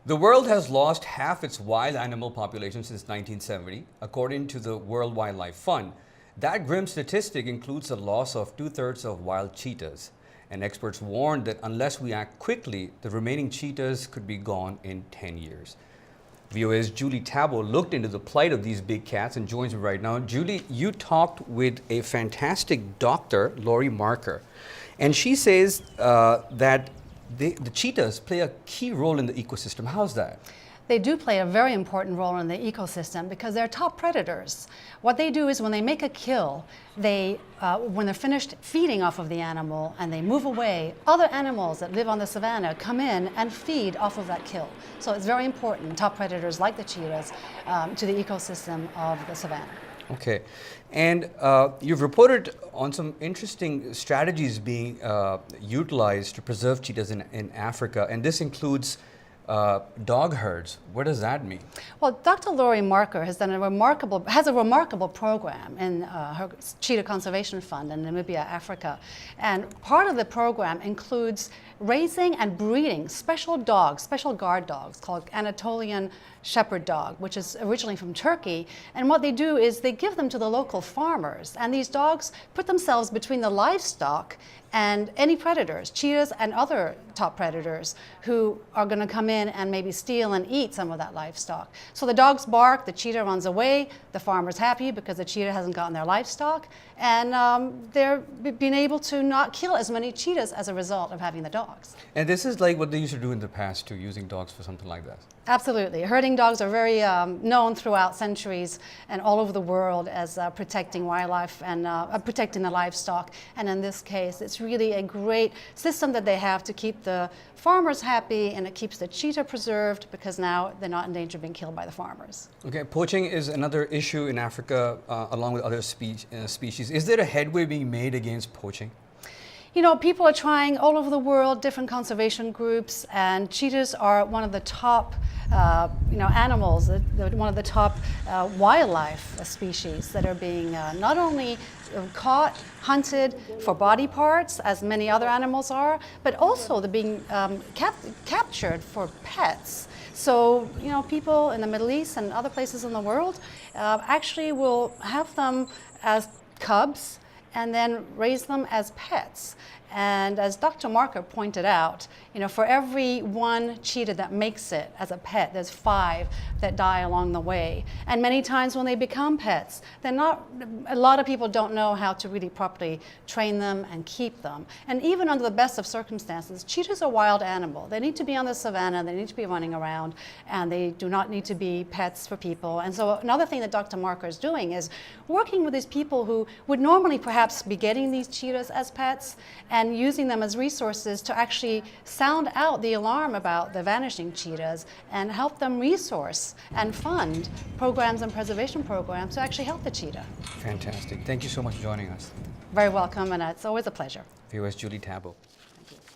The world has lost half its wild animal population since 1970, according to the World Wildlife Fund. That grim statistic includes the loss of two-thirds of wild cheetahs. And experts warned that unless we act quickly, the remaining cheetahs could be gone in 10 years. VOA's Julie Taboh looked into the plight of these big cats and joins me right now. Julie, you talked with a fantastic doctor, Lori Marker, and she says that the cheetahs play a key role in the ecosystem. How's that? They do play a very important role in the ecosystem because they're top predators. What they do is when they make a kill, when they're finished feeding off of the animal and they move away, other animals that live on the savannah come in and feed off of that kill. So it's very important, top predators like the cheetahs, to the ecosystem of the savannah. Okay, and you've reported on some interesting strategies being utilized to preserve cheetahs in Africa, and this includes dog herds. What does that mean? Well, Dr. Lori Marker has a remarkable program in her Cheetah Conservation Fund in Namibia, Africa. And part of the program includes raising and breeding special dogs, special guard dogs called Anatolian Shepherd dog, which is originally from Turkey. And what they do is they give them to the local farmers. And these dogs put themselves between the livestock and any predators, cheetahs and other top predators who are going to come in and maybe steal and eat some of that livestock. So the dogs bark, the cheetah runs away, the farmer's happy because the cheetah hasn't gotten their livestock, and they're being able to not kill as many cheetahs as a result of having the dogs. And this is like what they used to do in the past too, using dogs for something like that. Absolutely. Herding dogs are very known throughout centuries and all over the world as protecting wildlife and protecting the livestock. And in this case, it's really a great system that they have to keep the farmers happy, and it keeps the cheetah preserved because now they're not in danger of being killed by the farmers. Okay, poaching is another issue in Africa along with other species. Is there a headway being made against poaching? You know, people are trying all over the world, different conservation groups, and cheetahs are one of the top animals, one of the top wildlife species that are being not only caught, hunted for body parts, as many other animals are, but also they're being captured for pets. So, you know, people in the Middle East and other places in the world actually will have them as cubs and then raise them as pets. And as Dr. Marker pointed out, you know, for every one cheetah that makes it as a pet, there's 5 that die along the way. And many times when they become pets, a lot of people don't know how to really properly train them and keep them. And even under the best of circumstances, cheetahs are wild animals. They need to be on the savannah, they need to be running around, and they do not need to be pets for people. And so another thing that Dr. Marker is doing is working with these people who would normally perhaps be getting these cheetahs as pets and using them as resources to actually sound out the alarm about the vanishing cheetahs and help them resource and fund programs and preservation programs to actually help the cheetah. Fantastic. Thank you so much for joining us. Very welcome, and it's always a pleasure. VOA's Julie Taboh.